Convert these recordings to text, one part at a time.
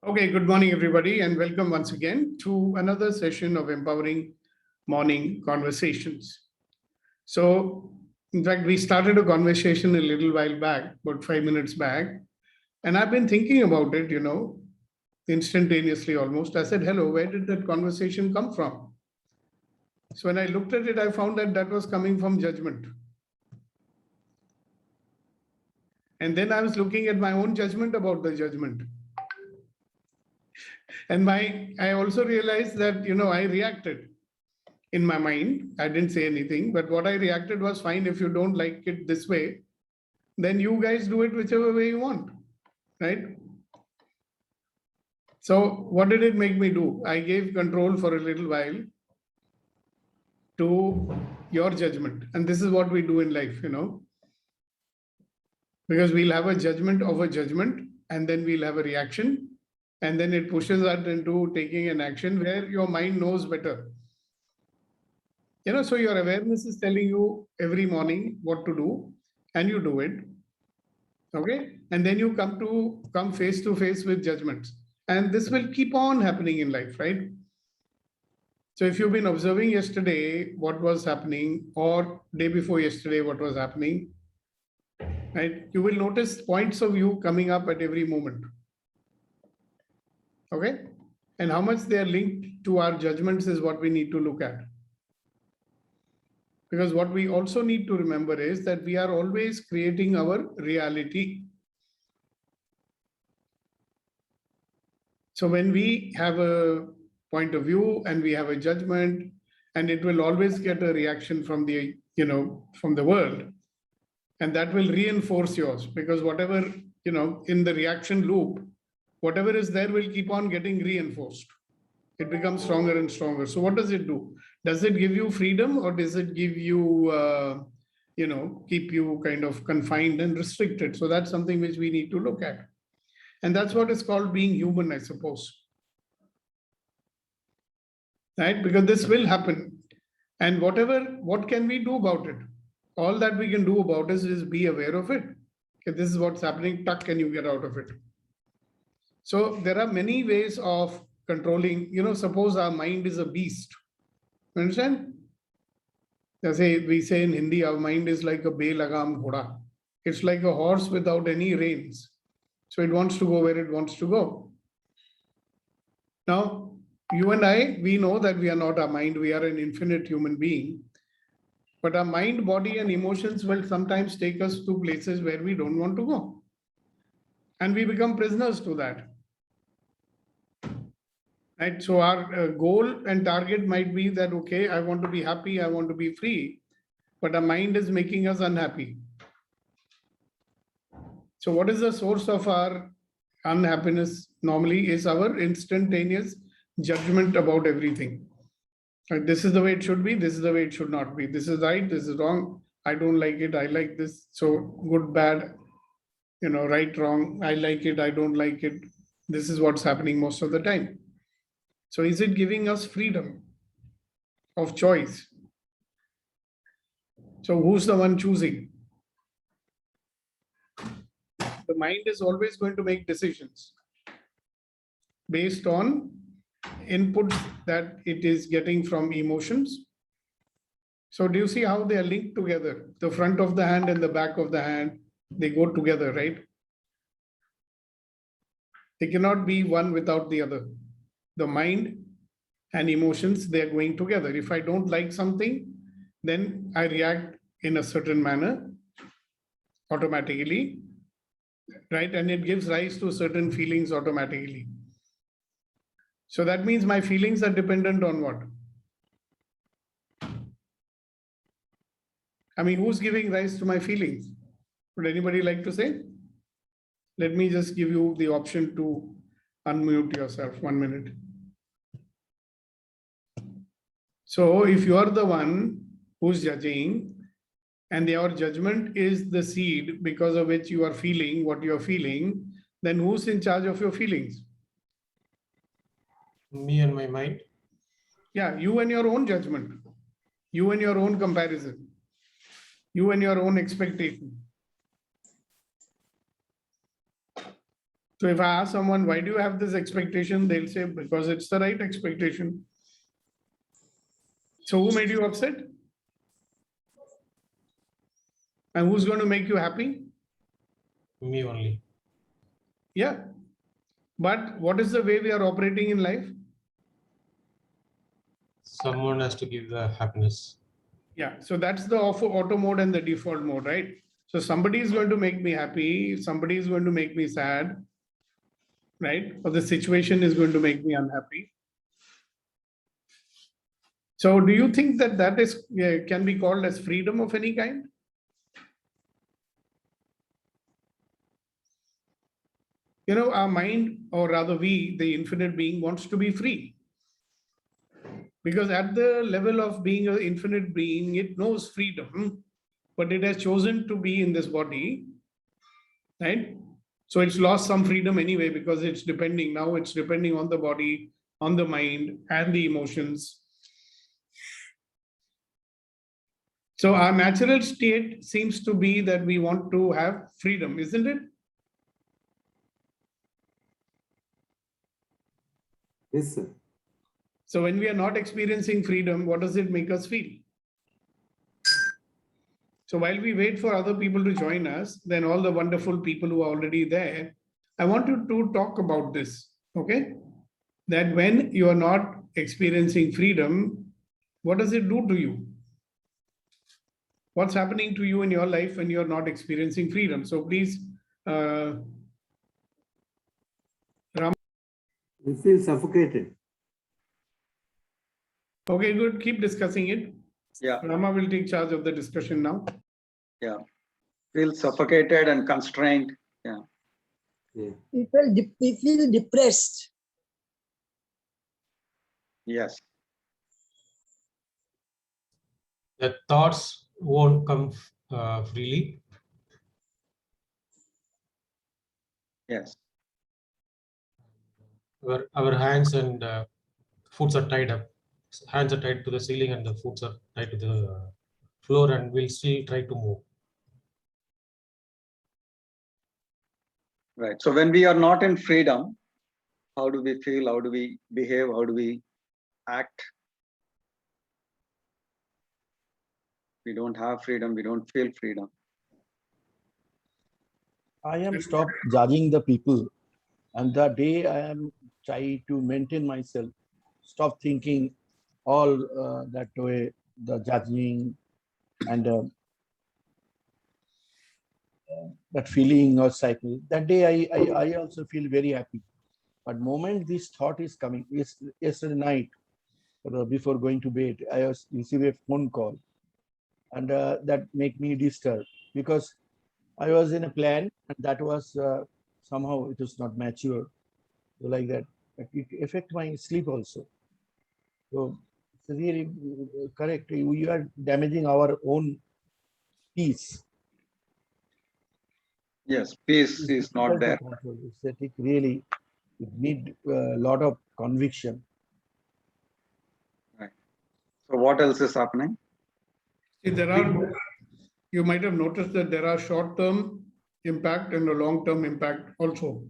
Okay, good morning, everybody, and welcome once again to another session of Empowering Morning Conversations. So, in fact, we started a conversation a little while back, about 5 minutes back, and I've been thinking about it, instantaneously almost. I said, hello, where did that conversation come from? So, when I looked at it, I found that that was coming from judgment. And then I was looking at my own judgment about the judgment. And I also realized that, I reacted in my mind. I didn't say anything, but what I reacted was fine. If you don't like it this way, then you guys do it whichever way you want, right? So what did it make me do? I gave control for a little while to your judgment. And this is what we do in life, because we'll have a judgment of a judgment, and then we'll have a reaction. And then it pushes us into taking an action where your mind knows better. So your awareness is telling you every morning what to do, and you do it. Okay. And then you come face to face with judgments. And this will keep on happening in life, right? So if you've been observing yesterday what was happening, or day before yesterday what was happening, right, you will notice points of view coming up at every moment. Okay. And how much they are linked to our judgments is what we need to look at. Because what we also need to remember is that we are always creating our reality. So when we have a point of view and we have a judgment, and it will always get a reaction from the world, and that will reinforce yours, because whatever, in the reaction loop, whatever is there will keep on getting reinforced. It becomes stronger and stronger. So what does it do? Does it give you freedom, or does it give you, keep you kind of confined and restricted? So that's something which we need to look at. And that's what is called being human, I suppose. Right? Because this will happen. And what can we do about it? All that we can do about it is be aware of it. If this is what's happening, tuck, and you get out of it. So there are many ways of controlling. Suppose our mind is a beast. You understand? We say in Hindi, our mind is like a belagam ghoda. It's like a horse without any reins. So it wants to go where it wants to go. Now, you and I, we know that we are not our mind. We are an infinite human being. But our mind, body, and emotions will sometimes take us to places where we don't want to go. And we become prisoners to that. Right? So our goal and target might be that, okay, I want to be happy, I want to be free, but our mind is making us unhappy. So what is the source of our unhappiness? Normally is our instantaneous judgment about everything. Like, this is the way it should be, this is the way it should not be. This is right, this is wrong. I don't like it, I like this. So good, bad, right, wrong. I like it, I don't like it. This is what's happening most of the time. So is it giving us freedom of choice? So who's the one choosing? The mind is always going to make decisions based on inputs that it is getting from emotions. So do you see how they are linked together? The front of the hand and the back of the hand, they go together, right? They cannot be one without the other. The mind and emotions, they are going together. If I don't like something, then I react in a certain manner automatically, right? And it gives rise to certain feelings automatically. So that means my feelings are dependent on what? I mean, who's giving rise to my feelings? Would anybody like to say? Let me just give you the option to unmute yourself. 1 minute. So if you are the one who's judging, and your judgment is the seed because of which you are feeling what you are feeling, then who's in charge of your feelings? Me and my mind. Yeah, you and your own judgment, you and your own comparison, you and your own expectation. So if I ask someone, why do you have this expectation? They'll say, because it's the right expectation. So who made you upset? And who's going to make you happy? Me only. Yeah. But what is the way we are operating in life? Someone has to give the happiness. Yeah. So that's the auto mode and the default mode, right? So somebody is going to make me happy. Somebody is going to make me sad, right? Or the situation is going to make me unhappy. So do you think that that is can be called as freedom of any kind? You know, our mind, or rather we, the infinite being, wants to be free. Because at the level of being an infinite being, it knows freedom, but it has chosen to be in this body, right? So it's lost some freedom anyway, because it's depending on the body, on the mind, and the emotions. So our natural state seems to be that we want to have freedom, isn't it? Yes, sir. So when we are not experiencing freedom, what does it make us feel? So while we wait for other people to join us, then all the wonderful people who are already there, I want you to talk about this, okay? That when you are not experiencing freedom, what does it do to you? What's happening to you in your life when you're not experiencing freedom? So please, Ram. We feel suffocated. Okay, good. Keep discussing it. Yeah. Rama will take charge of the discussion now. Yeah. Feel suffocated and constrained. Yeah. Yeah. We feel depressed. Yes. The thoughts won't come freely. Yes. Our hands and foots are tied up. Hands are tied to the ceiling and the foots are tied to the floor, and we'll still try to move. Right. So when we are not in freedom, how do we feel? How do we behave? How do we act? We don't have freedom. We don't feel freedom. I am stopped judging the people, and the day I am trying to maintain myself, stop thinking all that way, the judging and that feeling or cycle. That day I also feel very happy. But moment this thought is coming, yesterday night, before going to bed, I was received a phone call, and that make me disturbed because I was in a plan, and that was somehow it was not mature, so like that. But it affect my sleep also. So it's really correct. We are damaging our own peace. Yes. Peace It's is not difficult to there. control. It's that it really it need a lot of conviction. So what else is happening? See, you might have noticed that there are short-term impact and a long-term impact also.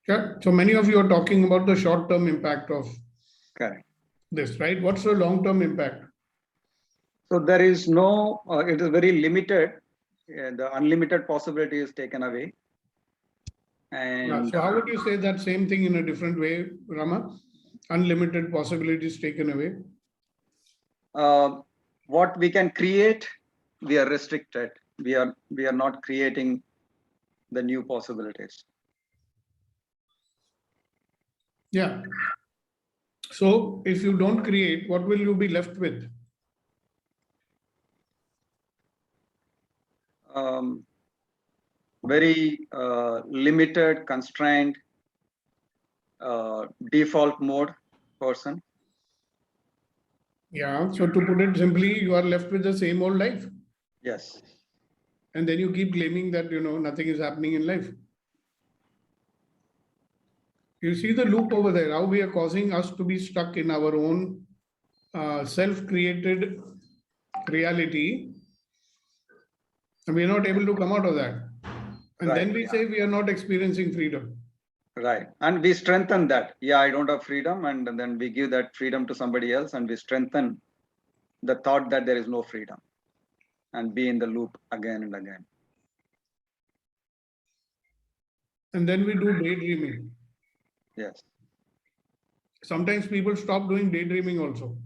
Yeah. So many of you are talking about the short-term impact of Correct. this, right? What's the long-term impact? So there is no, it is very limited. The unlimited possibility is taken away. Yeah, And so how would you say that same thing in a different way, Rama? Unlimited possibilities taken away. what we can create, we are restricted. We are not creating the new possibilities. Yeah. So if you don't create, what will you be left with? Very limited, constrained, default mode person. Yeah. So to put it simply, you are left with the same old life. Yes. And then you keep claiming that, nothing is happening in life. You see the loop over there, how we are causing us to be stuck in our own self-created reality. And we are not able to come out of that. And then we say we are not experiencing freedom. Right. And we strengthen that. Yeah, I don't have freedom. And then we give that freedom to somebody else and we strengthen the thought that there is no freedom and be in the loop again and again. And then we do daydreaming. Yes. Sometimes people stop doing daydreaming also.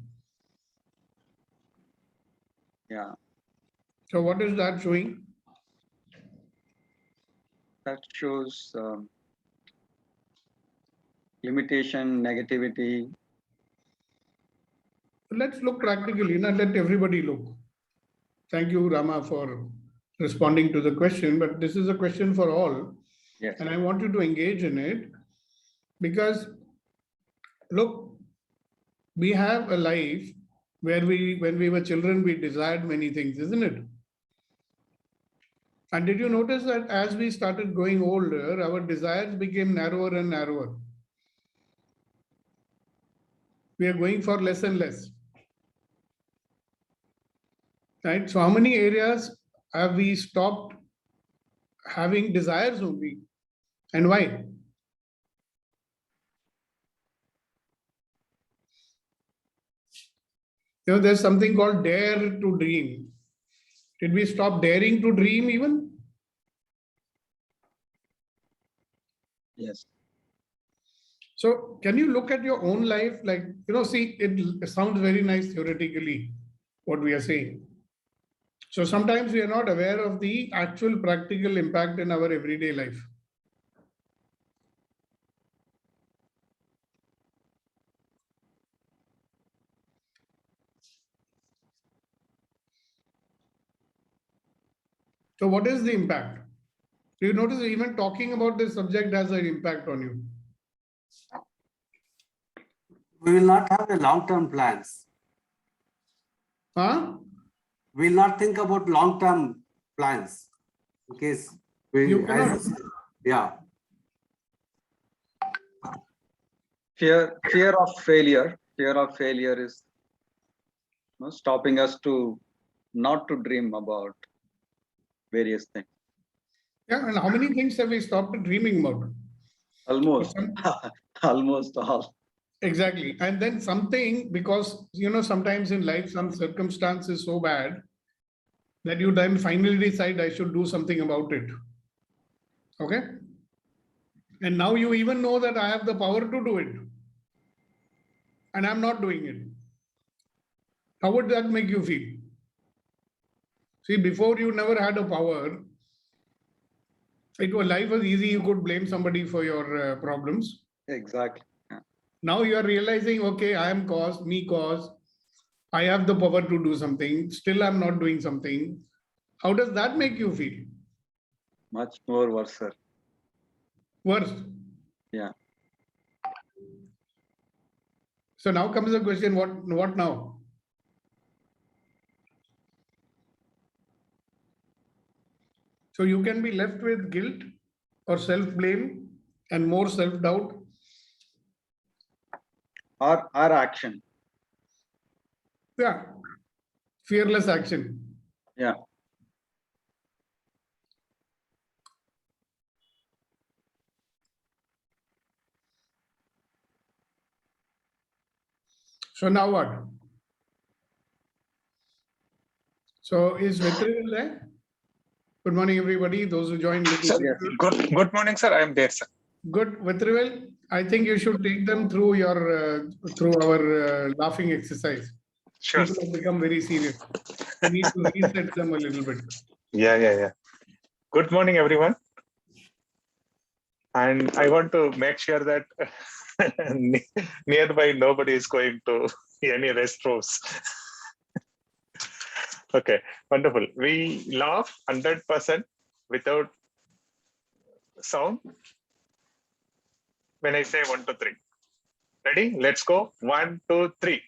Yeah. So what is that showing? That shows limitation, negativity. Let's look practically, not let everybody look. Thank you, Rama, for responding to the question, but this is a question for all. Yes. And I want you to engage in it because, look, we have a life where when we were children, we desired many things, isn't it? And did you notice that as we started growing older, our desires became narrower and narrower? We are going for less and less. Right? So how many areas have we stopped having desires only? And why? There's something called dare to dream. Did we stop daring to dream even? Yes. So can you look at your own life? Like, see, it sounds very nice theoretically, what we are saying. So sometimes we are not aware of the actual practical impact in our everyday life. So what is the impact? Do you notice even talking about this subject has an impact on you? We will not have a long-term plans. Huh? We will not think about long-term plans. In case You cannot. yeah. Fear of failure. Fear of failure is stopping us to not to dream about various things. Yeah, and how many things have we stopped dreaming about? Almost, almost all. Exactly. And then something, because, sometimes in life, some circumstance is so bad that you then finally decide I should do something about it. Okay. And now you even know that I have the power to do it. And I'm not doing it. How would that make you feel? See, before you never had a power, life was easy. You could blame somebody for your problems. Exactly. Yeah. Now you are realizing, okay, I am cause. I have the power to do something. Still, I'm not doing something. How does that make you feel? Much more worse, sir. Worse. Yeah. So now comes the question, what now? So you can be left with guilt or self-blame and more self-doubt. Our action. Yeah. Fearless action. Yeah. So now what? So is Vitrival there? Good morning, everybody. Those who joined. Sir, Yes. good morning, sir. I am there, sir. Good, Vitrival. I think you should take them through through our laughing exercise. Sure. People have become very serious. We need to reset them a little bit. Yeah. Good morning, everyone. And I want to make sure that nearby nobody is going to any restrooms. Okay, wonderful. We laugh 100% without sound when I say 1, 2, 3. Ready? Let's go. 1, 2, 3.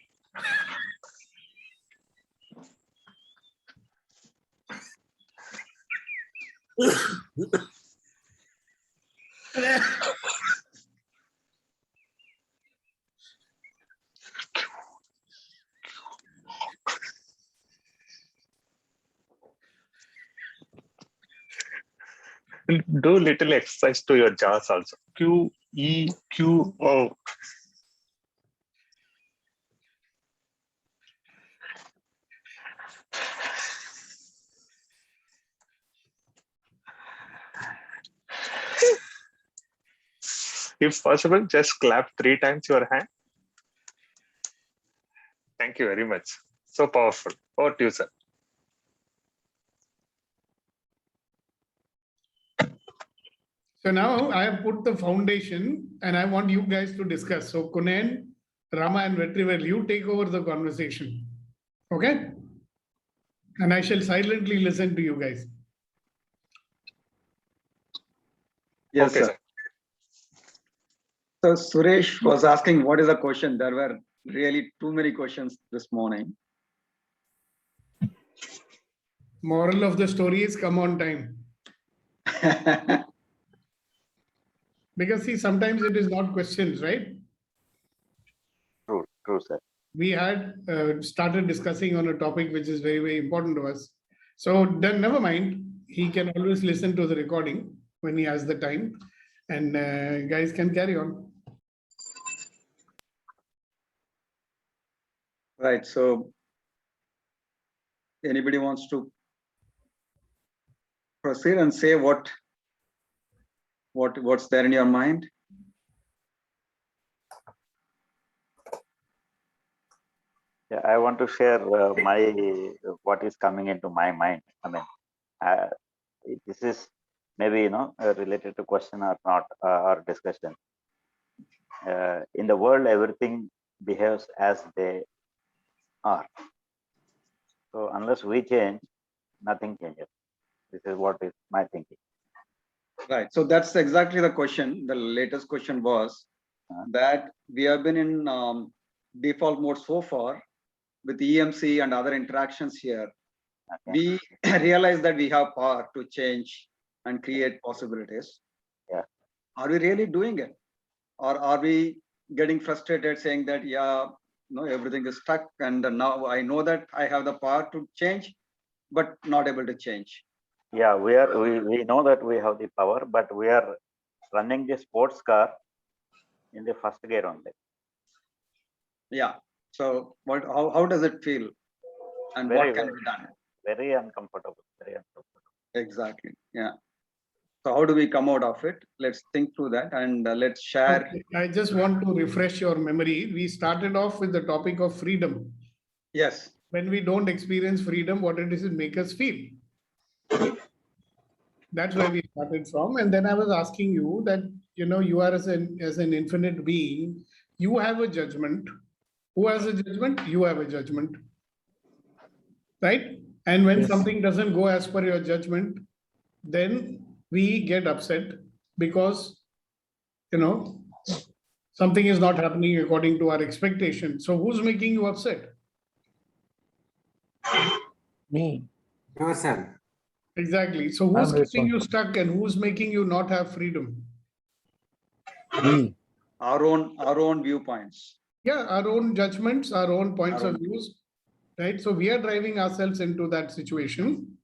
Do little exercise to your jaws also. Q, E, Q, O. If possible, just clap 3 times your hand. Thank you very much. So powerful. Over to you, sir. So now I have put the foundation and I want you guys to discuss. So Kunen, Rama and Vetrivel, you take over the conversation. Okay? And I shall silently listen to you guys. Yes, Okay, sir. sir. So Suresh was asking what is the question. There were really too many questions this morning. Moral of the story is come on time. Because see, sometimes it is not questions, right? True, sir. We had started discussing on a topic which is very, very important to us. So then never mind. He can always listen to the recording when he has the time. And guys can carry on. Right. So anybody wants to proceed and say what's there in your mind? Yeah, I want to share what is coming into my mind. I mean, this is maybe related to question or not or discussion. In the world, everything behaves as they are. So unless we change, nothing changes. This is what is my thinking. Right. So that's exactly the question. The latest question was that we have been in default mode so far with EMC and other interactions here. Okay. We realize that we have power to change and create possibilities. Yeah. Are we really doing it? Or are we getting frustrated saying that, yeah, no, everything is stuck and now I know that I have the power to change, but not able to change? Yeah, we know that we have the power, but we are running the sports car in the first gear only. Yeah. So how does it feel? And Very, what can be done? Very uncomfortable. Very uncomfortable. Exactly. Yeah. So how do we come out of it? Let's think through that and let's share. Okay. I just want to refresh your memory. We started off with the topic of freedom. Yes. When we don't experience freedom, what it is make us feel. That's where we started from. And then I was asking you that, you are as an infinite being, you have a judgment. Who has a judgment? You have a judgment. Right? And when Yes. something doesn't go as per your judgment, then we get upset because, something is not happening according to our expectation. So who's making you upset? Me. Yourself. Exactly. So who's I'm keeping you responsible. stuck and who's making you not have freedom? Me. Our own viewpoints. Yeah, our own judgments, our own points Our of own. views, right? So we are driving ourselves into that situation.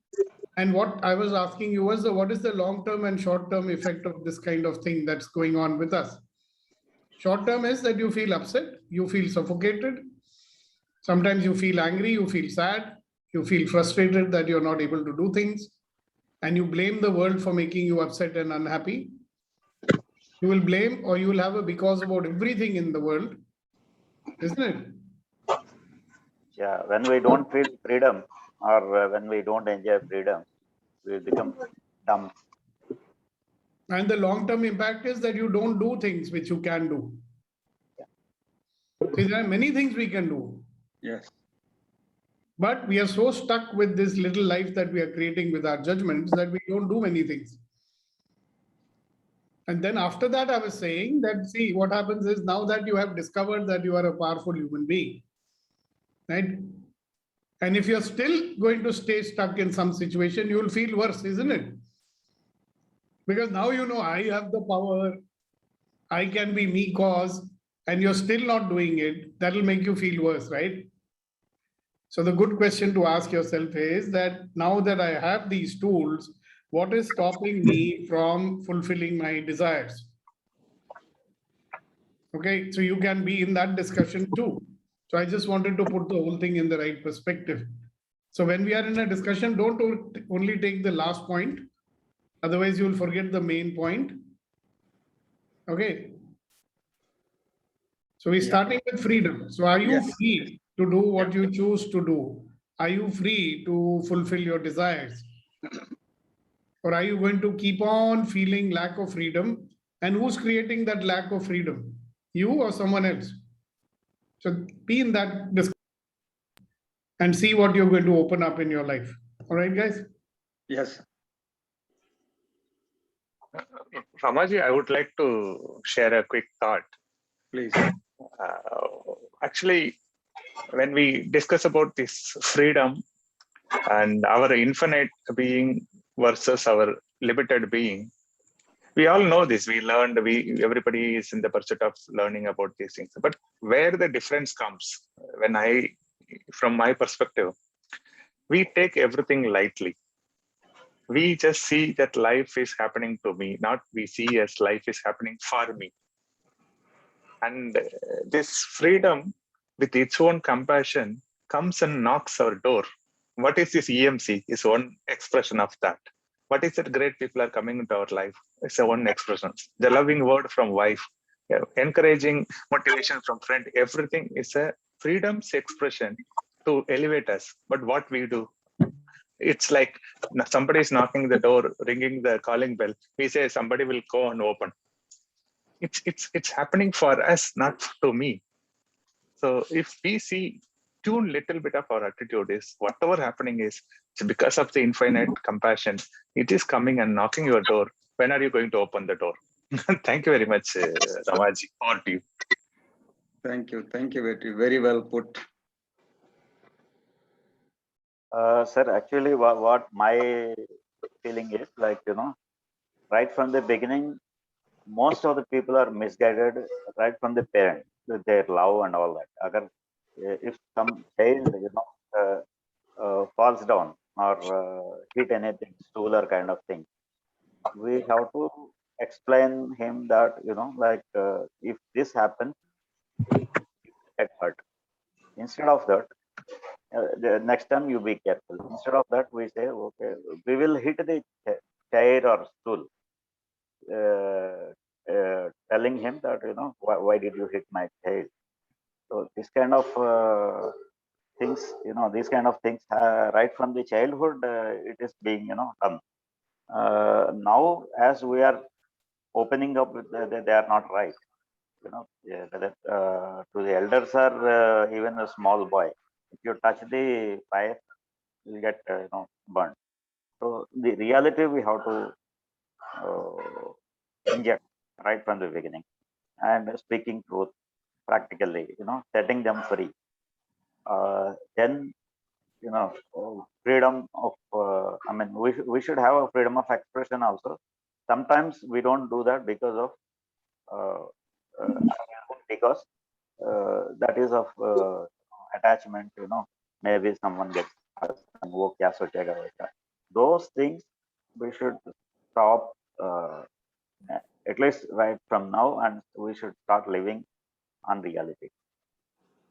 And what I was asking you was, what is the long-term and short-term effect of this kind of thing that's going on with us? Short-term is that you feel upset, you feel suffocated. Sometimes you feel angry, you feel sad, you feel frustrated that you're not able to do things. And you blame the world for making you upset and unhappy. You will blame or you will have a because about everything in the world, isn't it? Yeah, when we don't feel freedom or when we don't enjoy freedom, we become dumb. And the long-term impact is that you don't do things which you can do. See, there are many things we can do. Yes. But we are so stuck with this little life that we are creating with our judgments that we don't do many things. And then after that, I was saying that, see, what happens is now that you have discovered that you are a powerful human being, right? And if you're still going to stay stuck in some situation, you will feel worse, isn't it? Because now you know I have the power, I can be me cause, and you're still not doing it, that'll make you feel worse, right? So the good question to ask yourself is that now that I have these tools, what is stopping me from fulfilling my desires? Okay, so you can be in that discussion too. So I just wanted to put the whole thing in the right perspective. So when we are in a discussion, don't only take the last point. Otherwise, you will forget the main point. Okay. So we're starting with freedom. So are you Yes. free to do what you choose to do? Are you free to fulfill your desires? Or are you going to keep on feeling lack of freedom? And who's creating that lack of freedom? You or someone else? So be in that discussion and see what you're going to open up in your life. All right, guys? Yes. Ramaji, I would like to share a quick thought. Please. Actually, when we discuss about this freedom and our infinite being versus our limited being, we all know this. We learned. Everybody is in the pursuit of learning about these things. But where the difference comes, from my perspective, we take everything lightly. We just see that life is happening to me, not we see as life is happening for me. And this freedom with its own compassion comes and knocks our door. What is this EMC? Is one expression of that. What is that great people are coming into our life? It's a one expression. The loving word from wife, encouraging motivation from friend, everything is a freedom's expression to elevate us. But what we do, it's like somebody is knocking the door, ringing the calling bell. We say somebody will go and open. It's happening for us, not to me. So if we tune little bit of our attitude is whatever happening is, it's because of the infinite compassion. It is coming and knocking your door. When are you going to open the door? Thank you very much, Ramaji. Over to you. Thank you. Thank you. Very well put. Sir, actually, what my feeling is like, right from the beginning, most of the people are misguided right from the parent with their love and all that. If some child, falls down or hit anything, stool or kind of thing, we have to explain him that, if this happens, get hurt. Instead of that, the next time you be careful. Instead of that, we say, okay, we will hit the chair or stool, telling him that, why did you hit my chair? So this kind of things, these kind of things, right from the childhood, it is being, done. Now, as we are opening up, they are not right. To the elders or even a small boy, if you touch the fire, you get burned. So the reality we have to inject right from the beginning, and speaking truth practically, setting them free. Then freedom of we should have a freedom of expression also. Sometimes we don't do that because of because that is of attachment, maybe someone gets hurt and wo kya sochega वैसा. Those things we should stop, at least right from now, and we should start living on reality.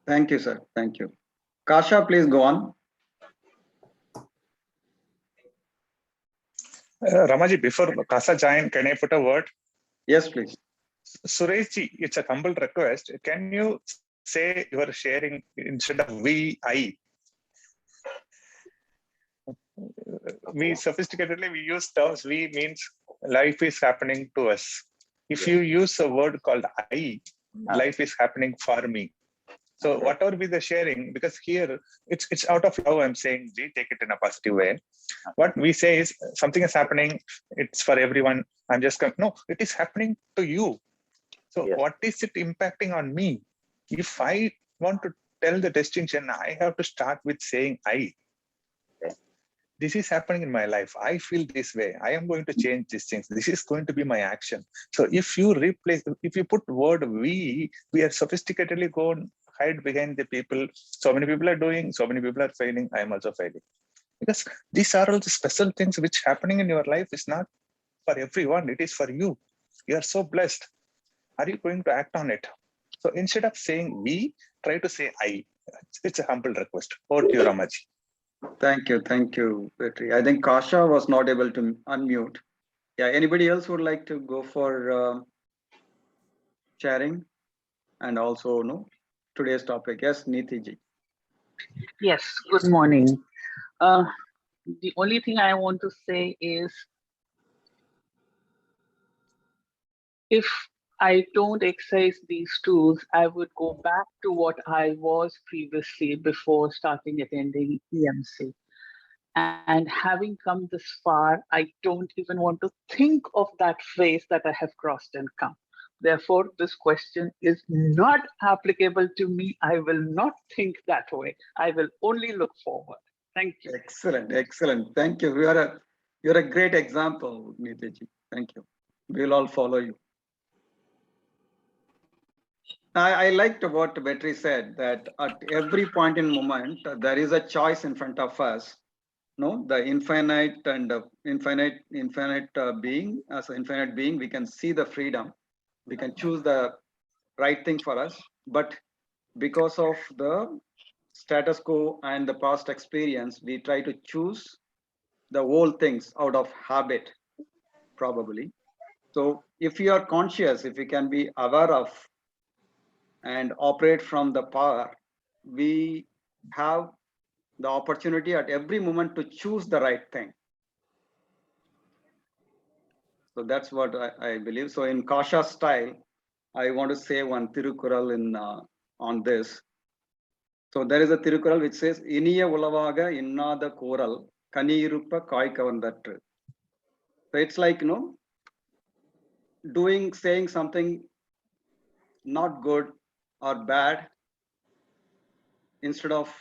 Thank you, sir. Thank you. Kasha, please go on. Ramaji, before Kasa join, can I put a word? Yes, please. Sureshji, it's a humble request. Can you say you are sharing instead of we, I? We sophisticatedly, we use terms. We means life is happening to us. If you use a word called I, life is happening for me. So whatever be the sharing, because here it's out of love, I'm saying, we take it in a positive way. What we say is something is happening, it's for everyone. I'm just going, no, it is happening to you. So what is it impacting on me? If I want to tell the distinction, I have to start with saying I. This is happening in my life. I feel this way. I am going to change these things. This is going to be my action. So if you put word we are sophisticatedly going hide behind the people. So many people are doing, so many people are failing. I am also failing. Because these are all the special things which happening in your life is not for everyone. It is for you. You are so blessed. Are you going to act on it? So instead of saying we, try to say I. It's a humble request. Over to you, Ramaji. Thank you, Petri. I think Kasha was not able to unmute. Yeah, anybody else would like to go for sharing and also today's topic? Yes, Niti ji. Yes, good morning. The only thing I want to say is if I don't exercise these tools, I would go back to what I was previously before starting attending EMC. And having come this far, I don't even want to think of that phase that I have crossed and come. Therefore, this question is not applicable to me. I will not think that way. I will only look forward. Thank you. Excellent. Thank you. You're a great example, Niti ji. Thank you. We'll all follow you. I liked what Petri said, that at every point in moment, there is a choice in front of us. No, the infinite and infinite being, as an infinite being, we can see the freedom. We can choose the right thing for us. But because of the status quo and the past experience, we try to choose the whole things out of habit, probably. So if you are conscious, if you can be aware of and operate from the power, we have the opportunity at every moment to choose the right thing. So that's what I believe. So in Kasha style, I want to say one Tirukural on this. So there is a Tirukural which says, Iniya ulavaga innada koral kaniruppa kai kavandatru. So it's like, saying something not good or bad, instead of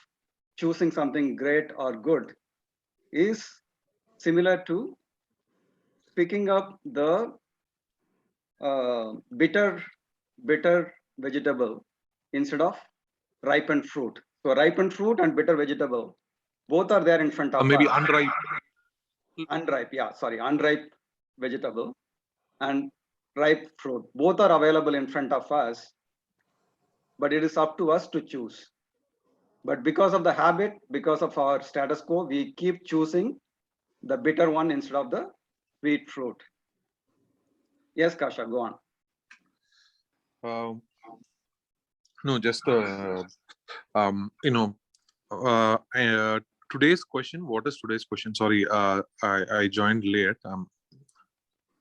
choosing something great or good, is similar to picking up the bitter vegetable instead of ripened fruit. So ripened fruit and bitter vegetable, both are there in front of maybe us. unripe. Unripe vegetable and ripe fruit, both are available in front of us, but it is up to us to choose. But because of the habit, because of our status quo, we keep choosing the bitter one instead of the sweet fruit. Yes, Kasha, go on. No, just today's question. What is today's question? Sorry, I joined late.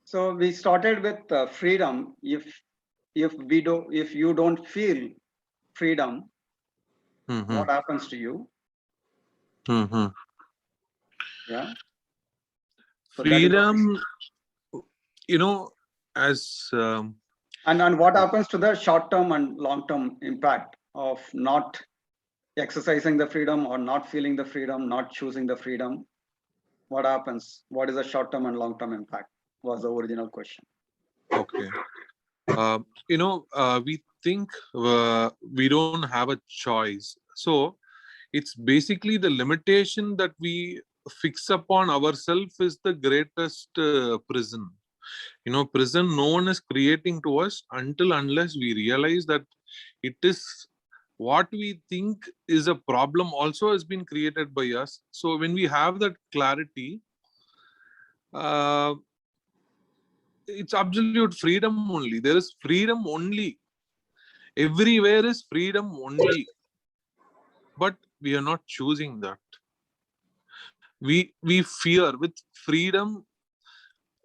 So we started with freedom. If you don't feel freedom, what happens to you? Yeah. So freedom, as and what happens to the short-term and long-term impact of not exercising the freedom or not feeling the freedom, not choosing the freedom? What happens? What is the short-term and long-term impact? Was the original question. Okay. We think we don't have a choice. So it's basically the limitation that we fix upon ourselves is the greatest prison. Prison no one is creating to us unless we realize that it is what we think is a problem also has been created by us. So when we have that clarity, it's absolute freedom only. There is freedom only. Everywhere is freedom only. But we are not choosing that. We fear. With freedom,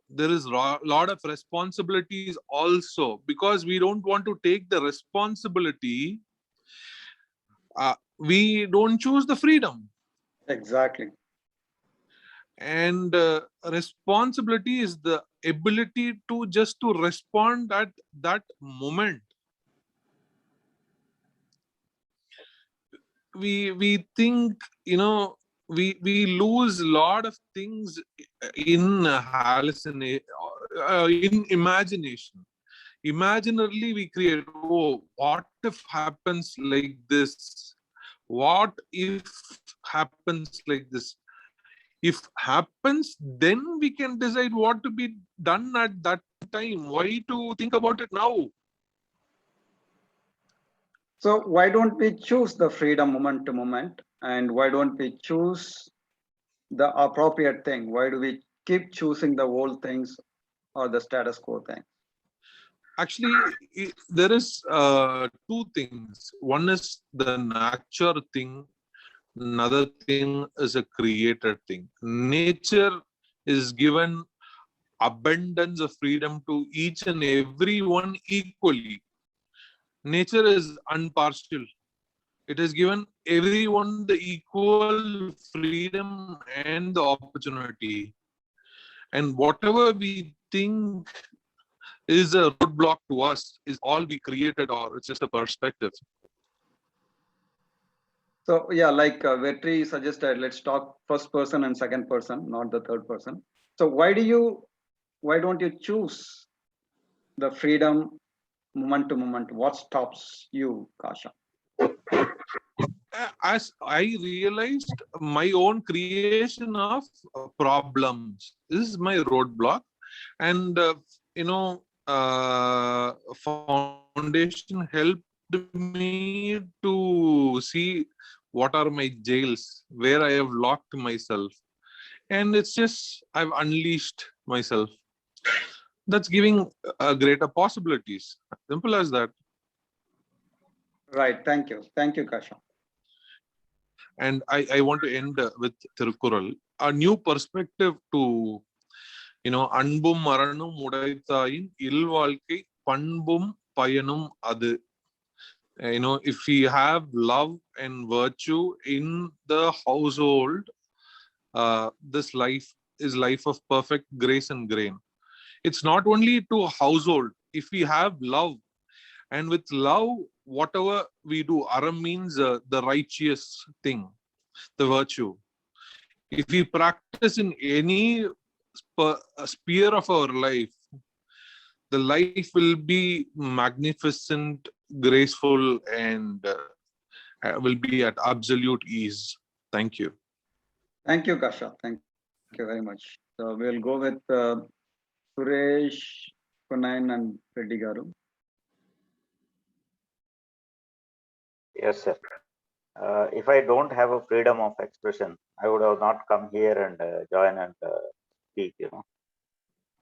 there is a lot of responsibilities also, because we don't want to take the responsibility. We don't choose the freedom. Exactly. And responsibility is the ability to just to respond at that moment. We think, we lose a lot of things in in imagination. Imaginarily we create, what if happens like this? What if happens like this? If happens, then we can decide what to be done at that time. Why to think about it now? So why don't we choose the freedom moment to moment? And why don't we choose the appropriate thing? Why do we keep choosing the old things or the status quo thing? Actually, there is two things. One is the nature thing. Another thing is a created thing. Nature is given abundance of freedom to each and everyone equally. Nature is impartial. It has given everyone the equal freedom and the opportunity. And whatever we think is a roadblock to us is all we created, or it's just a perspective. So yeah, like Vetri suggested, let's talk first person and second person, not the third person. So why don't you choose the freedom moment to moment? What stops you, Kasha? As I realized, my own creation of problems is my roadblock, and foundation helped me to see what are my jails, where I have locked myself, and it's just I've unleashed myself. That's giving greater possibilities. Simple as that. Right. Thank you, Kasha. And I want to end with Thirukural, a new perspective to, Anbum Maranum Mudaithayin Ilvalkai Panbum Payanum Adu. If we have love and virtue in the household, this life is life of perfect grace and grain. It's not only to household. If we have love, and with love, whatever we do, aram means the righteous thing, the virtue. If we practice in any sphere of our life, the life will be magnificent, graceful, and will be at absolute ease. Thank you. Thank you, Kasha. Thank you very much. So we'll go with Suresh, Kunayan, and Reddy Garu. Yes, sir. If I don't have a freedom of expression, I would have not come here and join and speak,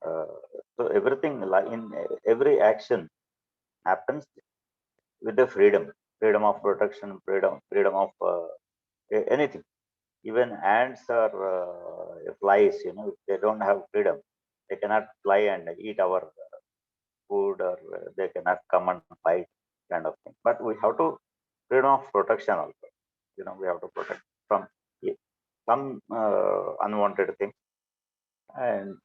so everything in every action happens with the freedom of protection, freedom of anything. Even ants or flies, if they don't have freedom, they cannot fly and eat our food, or they cannot come and fight, kind of thing. But we have to freedom of protection also. We have to protect from some unwanted thing, and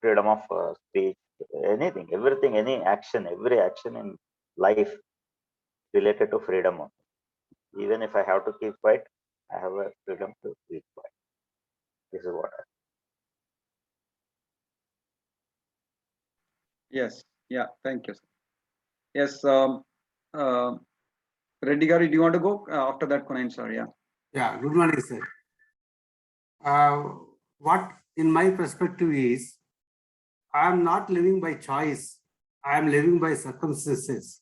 freedom of speech, anything, everything, every action in life related to freedom. Even if I have to keep quiet, I have a freedom to keep quiet. This is what Yes. Yeah. Thank you. Yes. Reddy Garu, do you want to go after that, Kunayan, sir? Yeah. Yeah, good morning, sir. What in my perspective is, I am not living by choice. I am living by circumstances.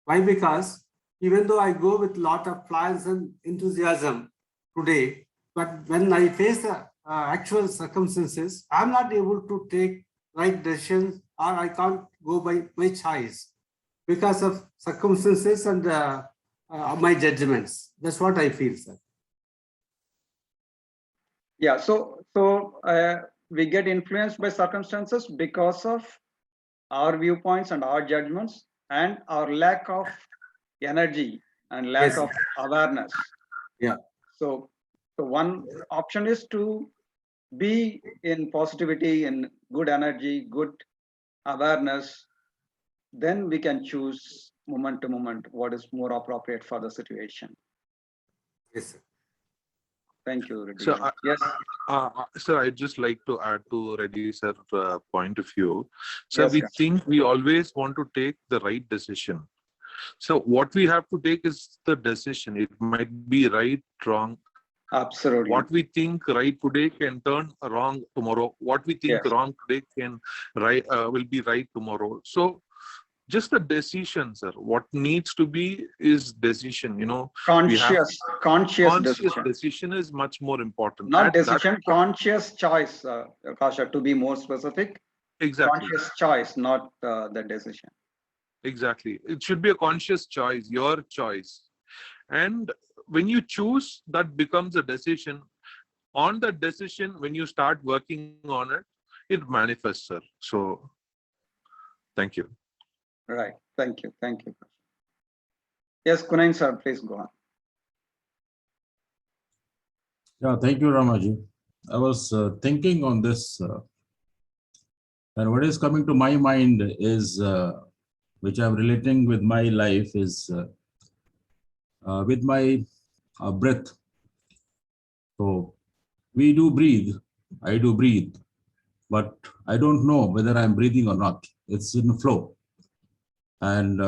Why? Because even though I go with a lot of plans and enthusiasm today, but when I face the actual circumstances, I'm not able to take right decisions, or I can't go by my choice because of circumstances and my judgments. That's what I feel, sir. Yeah. So we get influenced by circumstances because of our viewpoints and our judgments and our lack of energy and lack Yes, of awareness. Yeah. So one option is to be in positivity, in good energy, good awareness. Then we can choose moment to moment what is more appropriate for the situation. Yes, sir. Thank you, Reddy. So, Yes. Sir, I'd just like to add to Reddy's point of view. So Yes, we sir. think we always want to take the right decision. So what we have to take is the decision. It might be right, wrong, Absolutely. What we think right today can turn wrong tomorrow. What we think Yes. wrong today can will be right tomorrow. So just the decision, sir. What needs to be is decision. You know, we have Conscious conscious decision. decision is much more important. Not At that decision, conscious choice, Kasha, to be more specific. exactly, Conscious choice, not the decision. exactly. It should be a conscious choice, your choice. And when you choose, that becomes a decision. On that decision, when you start working on it, it manifests, sir. So, thank you. Right. Thank you. Thank you. Yes, Kunain sir, please go on. Yeah, thank you, Ramaji. I was thinking on this, and what is coming to my mind is, which I'm relating with my life, is with my breath. So we do breathe, I do breathe, but I don't know whether I'm breathing or not. It's in flow. And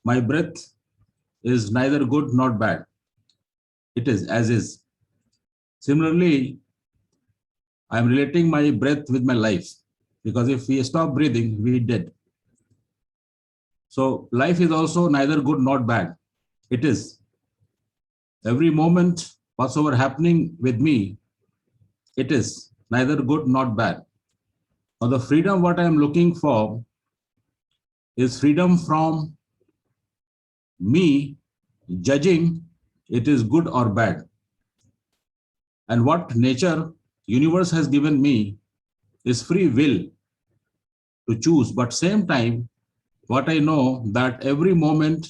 my breath is neither good nor bad. It is as is. Similarly, I'm relating my breath with my life, because if we stop breathing, we dead. So life is also neither good nor bad. It is. Every moment, whatsoever happening with me, it is neither good nor bad. Now the freedom what I am looking for is freedom from me judging it is good or bad. And what nature, universe has given me is free will to choose. But same time, what I know that every moment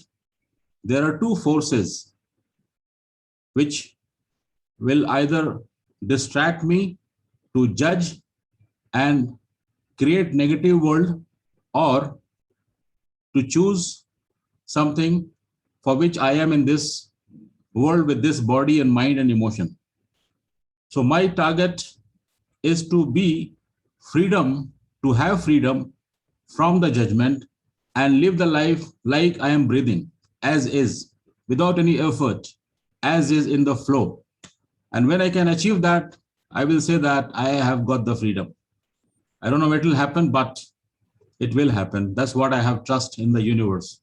there are two forces which will either distract me to judge and create negative world, or to choose something for which I am in this world with this body and mind and emotion. So my target is to be freedom, to have freedom from the judgment and live the life like I am breathing, as is, without any effort, as is in the flow. And when I can achieve that, I will say that I have got the freedom. I don't know when it will happen, but it will happen. That's what I have trust in the universe.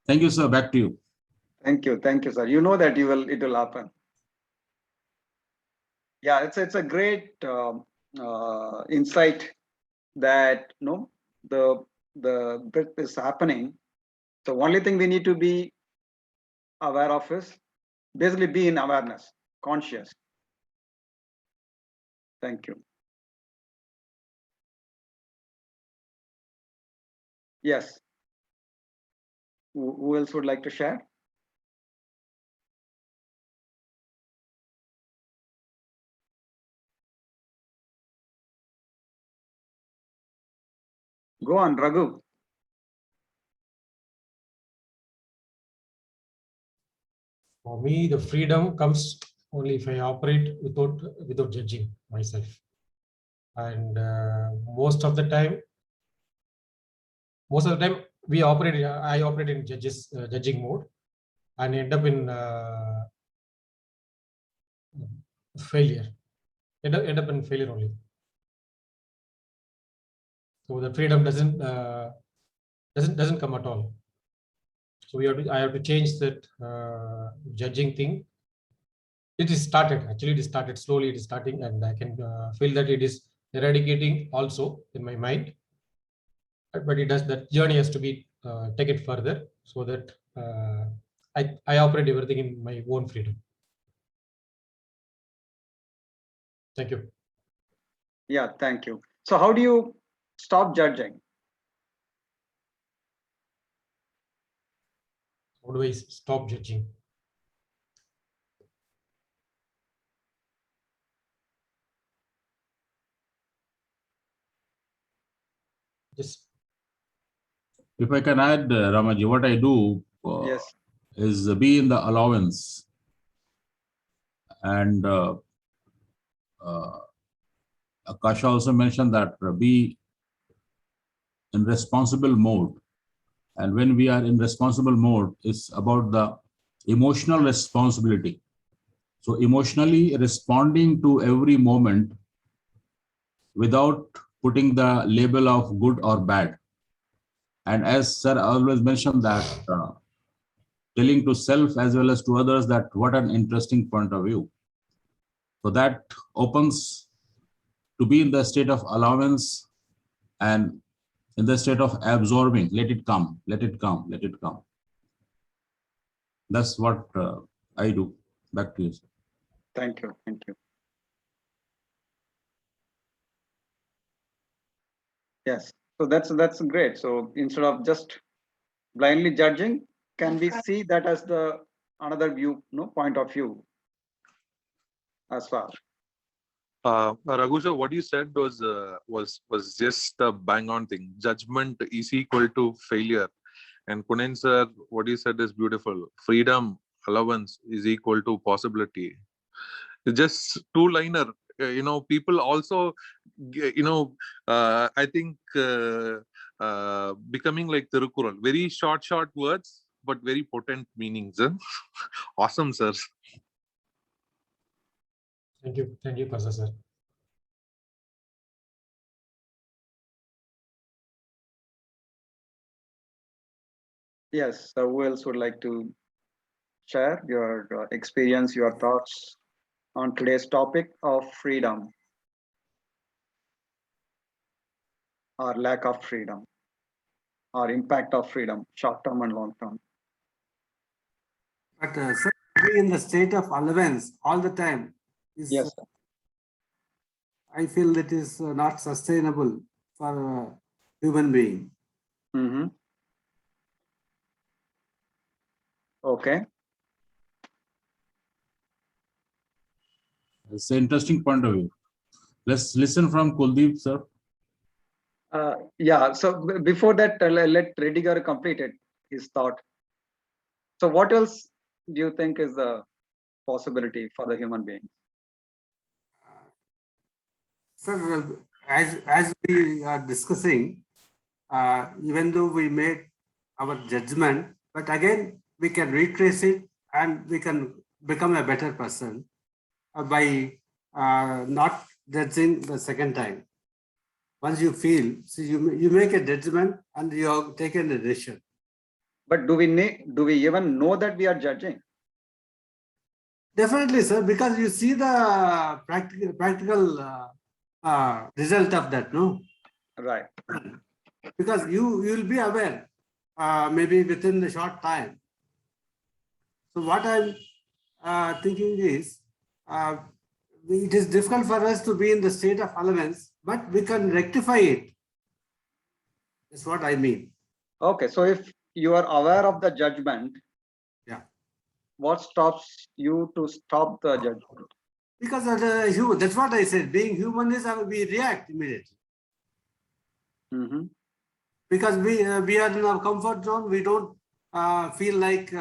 Thank you, sir. Back to you. Thank you. Thank you, sir. You know that it will happen. Yeah, it's a great insight that the breath is happening. The only thing we need to be aware of is basically be in awareness, conscious. Thank you. Yes. Who else would like to share? Go on, Raghu. For me, the freedom comes only if I operate without judging myself. And most of the time, I operate in judging mode, and end up in failure. End up in failure only. So the freedom doesn't come at all. So I have to change that judging thing. It is started. Actually, it is started slowly. It is starting, and I can feel that it is eradicating also in my mind. But it does, that journey has to be taken further, so that I operate everything in my own freedom. Thank you. Yeah, thank you. So how do you stop judging? How do I stop judging? Just If I can add, Ramaji, what I do Yes. is be in the allowance, and Akasha also mentioned that be in responsible mode. And when we are in responsible mode, it's about the emotional responsibility. So emotionally responding to every moment without putting the label of good or bad. And as sir always mentioned that telling to self as well as to others that what an interesting point of view. So that opens to be in the state of allowance and in the state of absorbing. Let it come, let it come, let it come. That's what I do. Back to you, sir. Thank you. Thank you. Yes. So that's great. So instead of just blindly judging, can we see that as the another view, point of view as well? Raghu sir, what you said was just a bang on thing. Judgment is equal to failure. And Kunen sir, what you said is beautiful. Freedom, allowance is equal to possibility. Just two-liner. People also, I think becoming like Tirukural. Very short words, but very potent meanings. Awesome, sir. Thank you, Professor. Yes. So who else would like to share your experience, your thoughts on today's topic of freedom or lack of freedom or impact of freedom, short term and long term? But sir, being in the state of allowance all the time is, Yes, sir. I feel it is not sustainable for a human being. Mm-hmm. Okay. It's an interesting point of view. Let's listen from Kuldeep, sir. Yeah. So before that, let Redigar complete his thought. So what else do you think is the possibility for the human being? Sir, as we are discussing, even though we made our judgment, but again we can retrace it and we can become a better person by not judging the second time. Once you feel, so you make a judgment and you have taken a decision. But do we even know that we are judging? Definitely, sir, because you see the practical result of that, no? Right. Because you will be aware, maybe within a short time. So what I'm thinking is, it is difficult for us to be in the state of allowance, but we can rectify it. That's what I mean. Okay. So if you are aware of the judgment, yeah, what stops you to stop the judgment? Because that's what I said. Being human is we react immediately. Mm-hmm. Because we are in our comfort zone. We don't feel like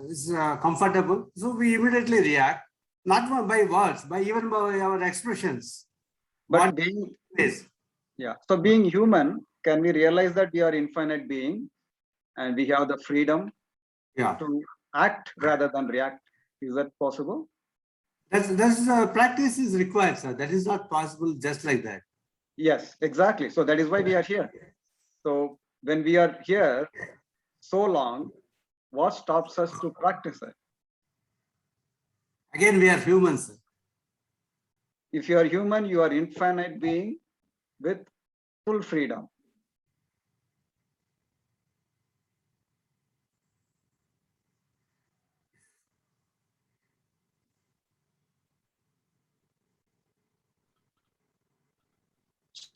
is comfortable. So we immediately react, not by words, by even by our expressions. But what being is. Yeah. So being human, can we realize that we are infinite being and we have the freedom to act rather than react? Is that possible? That's practice is required, sir. That is not possible just like that. Yes, exactly. So that is why we are here. So when we are here so long, what stops us to practice it? Again, we are humans, sir. If you are human, you are infinite being with full freedom.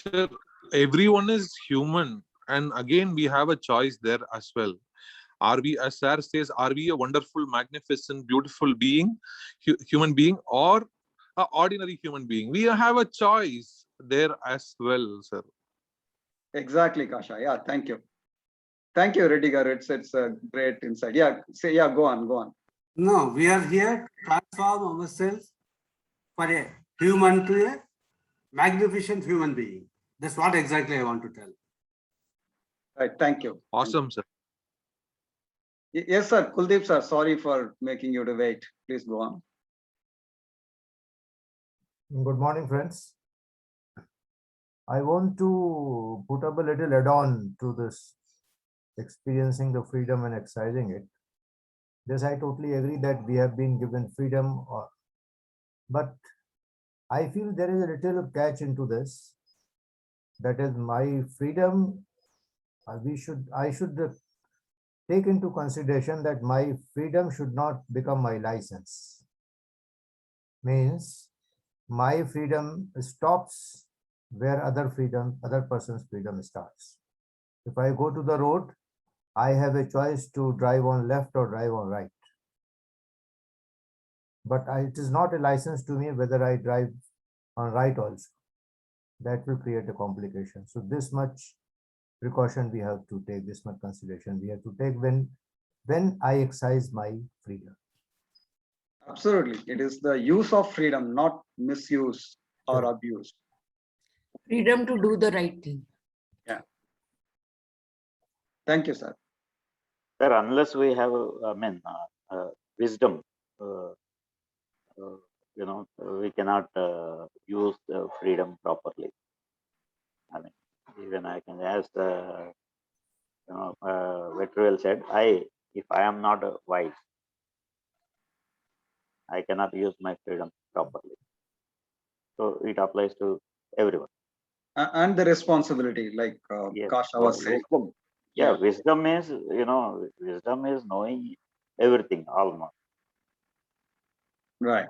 Sir, everyone is human, and again we have a choice there as well. Are we, as Sir says, are we a wonderful, magnificent, beautiful being, human being, or an ordinary human being? We have a choice there as well, sir. Exactly, Kasha. Yeah, thank you. Thank you, Redigar. It's a great insight. Yeah, go on. No, we are here to transform ourselves for a human to a magnificent human being. That's what exactly I want to tell. Right, thank you. Awesome, sir. Yes, sir. Kuldeep, sir. Sorry for making you to wait. Please go on. Good morning, friends. I want to put up a little add-on to this experiencing the freedom and exercising it. Yes, I totally agree that we have been given freedom, but I feel there is a little catch into this. That is my freedom. I should take into consideration that my freedom should not become my license. Means my freedom stops where other person's freedom starts. If I go to the road, I have a choice to drive on left or drive on right. But it is not a license to me whether I drive on right also. That will create a complication. So this much precaution we have to take, this much consideration we have to take when I exercise my freedom. Absolutely. It is the use of freedom, not misuse or Correct. abuse. Freedom to do the right thing. Yeah. Thank you, sir. Sir, unless we have, wisdom, we cannot use the freedom properly. I mean, even I can, as Vetriel said, if I am not wise, I cannot use my freedom properly. So it applies to everyone. And the responsibility, like Yes. Kasha was saying. Wisdom. Yeah, wisdom is, wisdom is knowing everything almost. Right.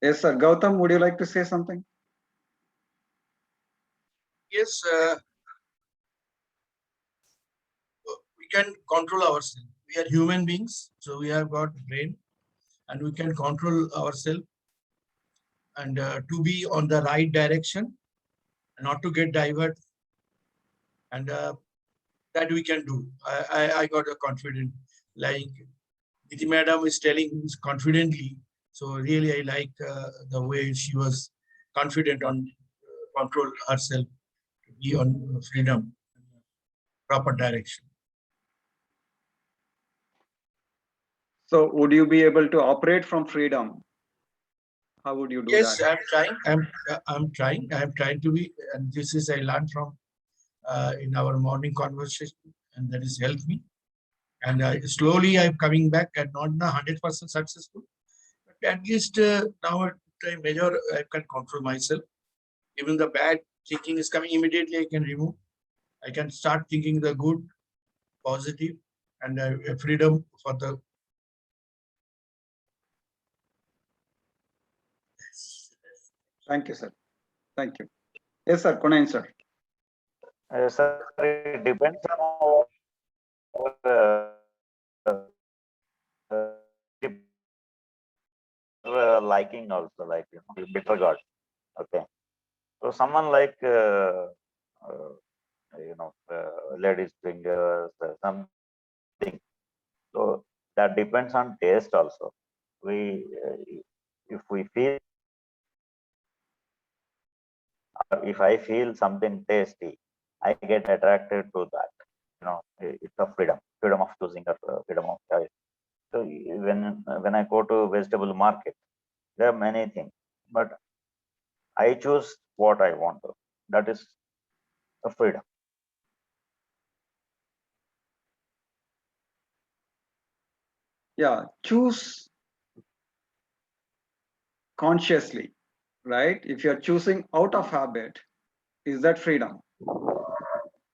Yes, sir. Gautam, would you like to say something? Yes, we can control ourselves. We are human beings, so we have got brain, and we can control ourselves and to be on the right direction, not to get diverted, and that we can do. I got a confident, like Niti Madam is telling confidently. So really, I like the way she was confident on control herself, to be on freedom, proper direction. So would you be able to operate from freedom? How would you do Yes, that? I'm trying. I'm trying. I'm trying to be, and this is I learned from in our morning conversation, and that has helped me. And slowly I'm coming back, and not 100% successful, but at least now I measure I can control myself. Even the bad thinking is coming immediately, I can remove. I can start thinking the good, positive, and freedom for the. Thank you, sir. Thank you. Yes, sir. Kunayan, sir. Sir, it depends on liking also, like, bitter God. Okay. So someone like, ladies' fingers, something. So that depends on taste also. If we feel, if I feel something tasty, I get attracted to that. It's a freedom of choosing or freedom of choice. So when I go to vegetable market, there are many things, but I choose what I want to. That is a freedom. Yeah, choose consciously, right? If you're choosing out of habit, is that freedom?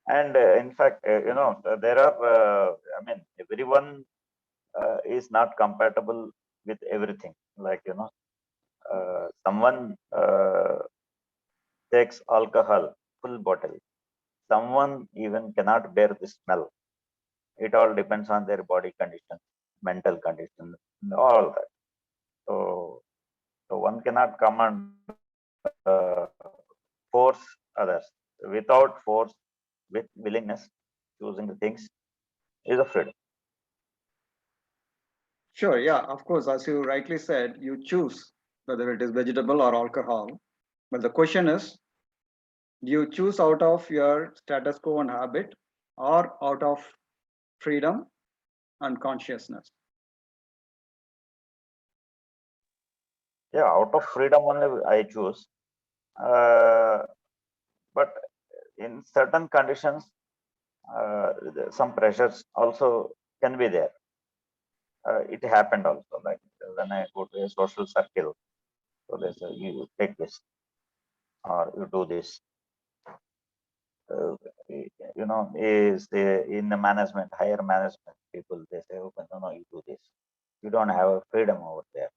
And in fact, there are, everyone is not compatible with everything. Like, someone takes alcohol, full bottle. Someone even cannot bear the smell. It all depends on their body condition, mental condition, all that. So one cannot come and force others. Without force, with willingness, choosing the things is a freedom. Sure, yeah, of course, as you rightly said, you choose whether it is vegetable or alcohol. But the question is, do you choose out of your status quo and habit or out of freedom and consciousness? Yeah, out of freedom only I choose. But in certain conditions, some pressures also can be there. It happened also, like when I go to a social circle, so they say you take this or you do this. Is in the management, higher management people, they say, okay, no, you do this. You don't have a freedom over there.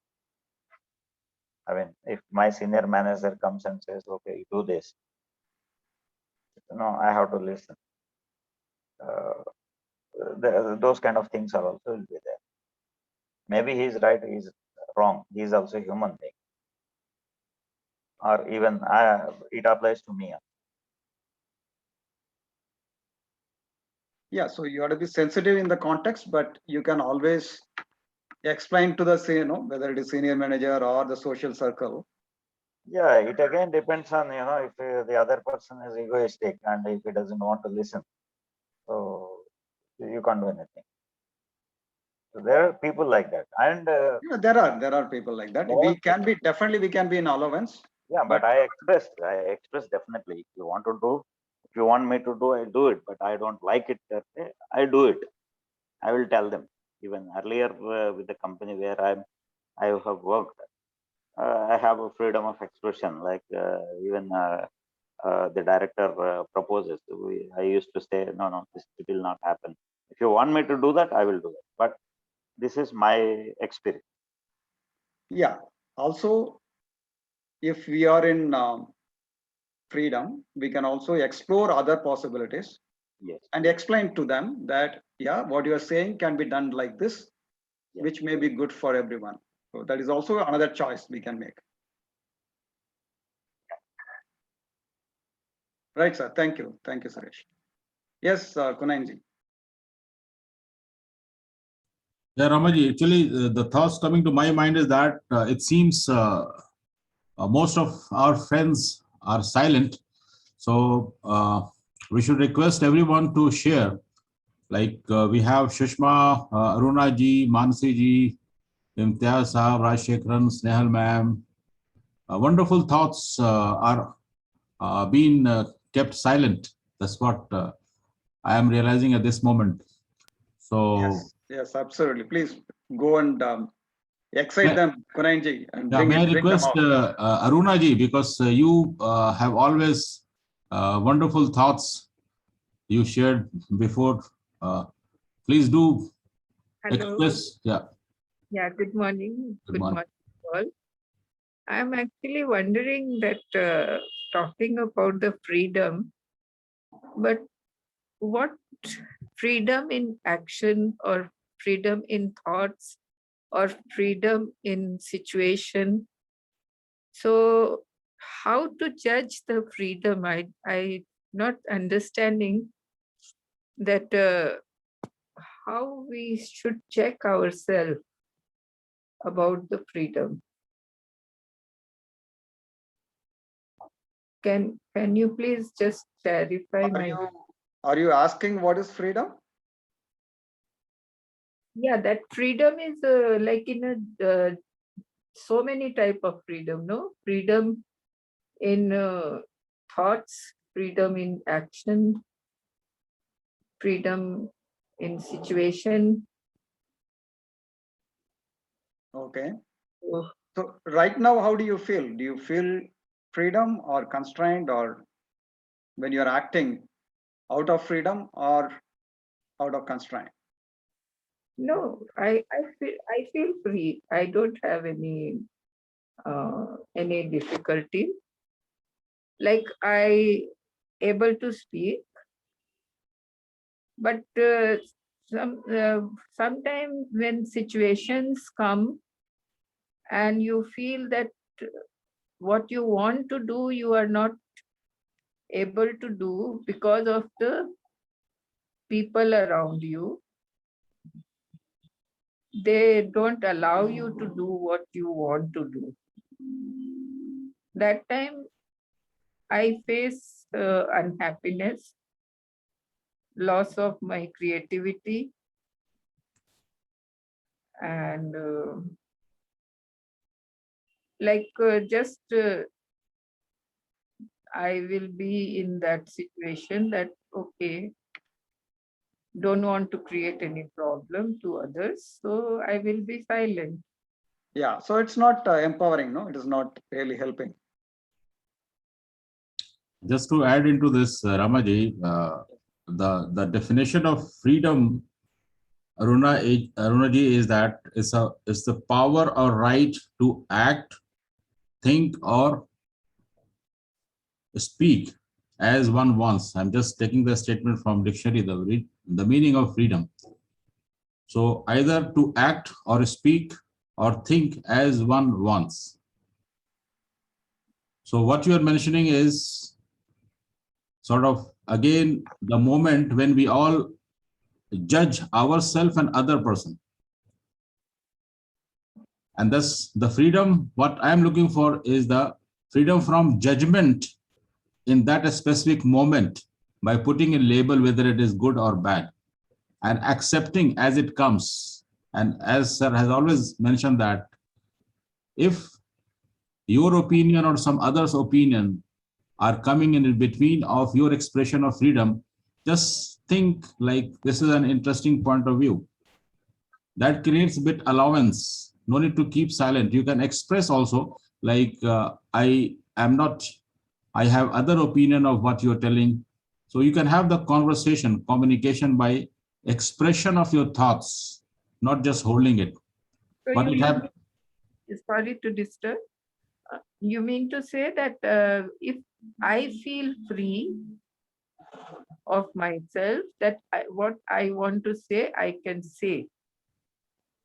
I mean, if my senior manager comes and says, okay, you do this, I have to listen. Those kind of things are also will be there. Maybe he's right, he's wrong. He's also a human being. Or even it applies to me. Yeah, so you have to be sensitive in the context, but you can always explain to the whether it is senior manager or the social circle. Yeah, it again depends on if the other person is egoistic and if he doesn't want to listen, so you can't do anything. So there are people like that, and there are people like that. We can be in allowance. Yeah, but I express definitely. If you want to do, if you want me to do, I do it. But I don't like it that way, I do it. I will tell them. Even earlier with the company where I have worked, I have a freedom of expression. Like even the director proposes, I used to say, no, this will not happen. If you want me to do that, I will do it. But this is my experience. Yeah. Also, if we are in freedom, we can also explore other possibilities. Yes. And explain to them that, yeah, what you are saying can be done like this, yes, which may be good for everyone. So that is also another choice we can make. Right, sir. Thank you. Thank you, Suresh. Yes, Kunanji. Yeah, Ramaji, actually, the thoughts coming to my mind is that it seems most of our friends are silent. So we should request everyone to share. Like we have Shushma, Aruna ji, Mansi ji, Imtiaz Saab, Rajshekharan, Snehal ma'am. Wonderful thoughts are being kept silent. That's what I am realizing at this moment. So yes, absolutely. Please go and excite them, Kunanji, and yeah, may I request Aruna ji, because you have always wonderful thoughts you shared before. Please do express. Yeah. Yeah, good morning. Good morning. All. I'm actually wondering that talking about the freedom, but what freedom in action or freedom in thoughts or freedom in situation? So how to judge the freedom? I not understanding that how we should check ourselves about the freedom. Can you please just clarify Are you asking what is freedom? Yeah, that freedom is like in a so many type of freedom, no? Freedom in thoughts, freedom in action, freedom in situation. Okay. So right now, how do you feel? Do you feel freedom or constrained, or when you're acting out of freedom or out of constraint? No, I feel free. I don't have any difficulty. Like I able to speak, but sometimes when situations come and you feel that what you want to do, you are not able to do because of the people around you, they don't allow you to do what you want to do. That time I face unhappiness, loss of my creativity, and I will be in that situation that, okay, don't want to create any problem to others, so I will be silent. Yeah, so it's not empowering, no? It is not really helping. Just to add into this, Ramaji, the definition of freedom, Arunaji, is that it's the power or right to act, think, or speak as one wants. I'm just taking the statement from dictionary, the meaning of freedom. So either to act or speak or think as one wants. So what you are mentioning is sort of, again, the moment when we all judge ourselves and other person. And thus the freedom, what I'm looking for is the freedom from judgment in that specific moment by putting a label whether it is good or bad and accepting as it comes. And as sir has always mentioned that if your opinion or some other's opinion are coming in between of your expression of freedom, just think like this is an interesting point of view. That creates a bit allowance. No need to keep silent. You can express also like I have other opinion of what you're telling. So you can have the conversation, communication by expression of your thoughts, not just holding it. So But it have, sorry to disturb. You mean to say that if I feel free of myself, that what I want to say, I can say.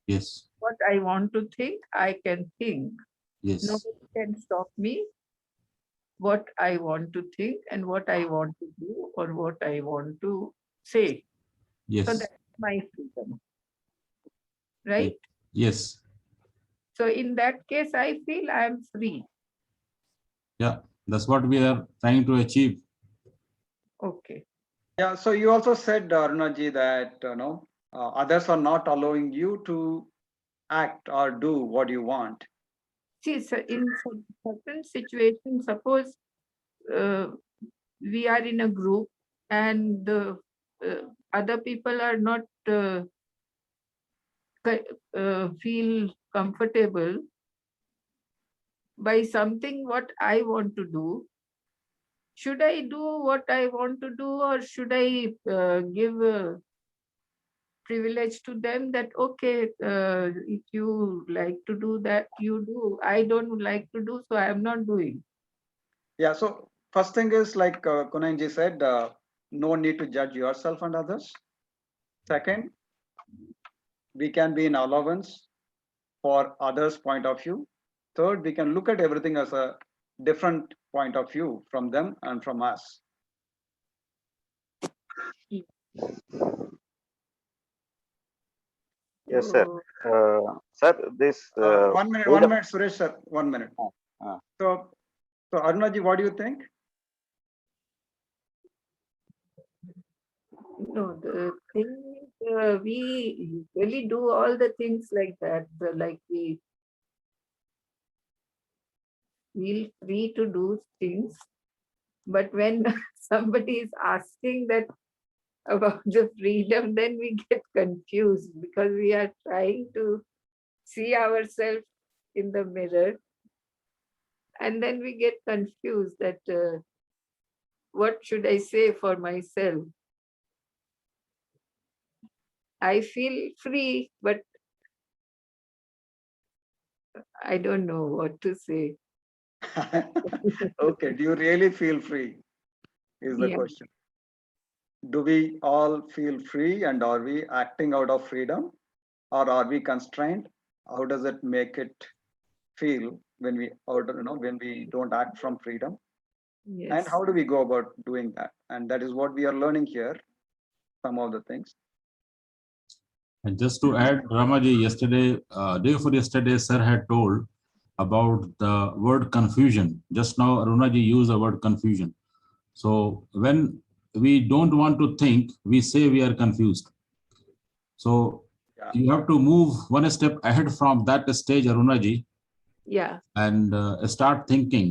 yes. What I want to think, I can think. Yes. Nobody can stop me what I want to think and what I want to do or what I want to say. Yes. So that's my freedom. Right? Yes. So in that case, I feel I am free. Yeah, that's what we are trying to achieve. Okay. Yeah, so you also said, Arunaji, that others are not allowing you to act or do what you want. See, so in certain situations, suppose we are in a group and the other people are not feel comfortable by something what I want to do. Should I do what I want to do, or should I give privilege to them that, okay, if you like to do that, you do. I don't like to do, so I am not doing. Yeah, so first thing is like Kunanji said, no need to judge yourself and others. Second, we can be in allowance for others' point of view. Third, we can look at everything as a different point of view from them and from us. Yes, sir. Sir, this 1 minute, 1 minute, Suresh sir, 1 minute. So Arunaji, what do you think? No, the thing is, we usually do all the things like that, like we feel free to do things. But when somebody is asking that about the freedom, then we get confused because we are trying to see ourselves in the mirror. And then we get confused that what should I say for myself? I feel free, but I don't know what to say. Okay, do you really feel free? Is the question. Do we all feel free, and are we acting out of freedom, or are we constrained? How does it make it feel when we when we don't act from freedom? Yes. And how do we go about doing that? And that is what we are learning here. some of the things. And just to add, Ramaji, yesterday, day before yesterday, sir had told about the word confusion. Just now, Arunaji used the word confusion. So when we don't want to think, we say we are confused. So you have to move one step ahead from that stage, Arunaji, Yeah. and start thinking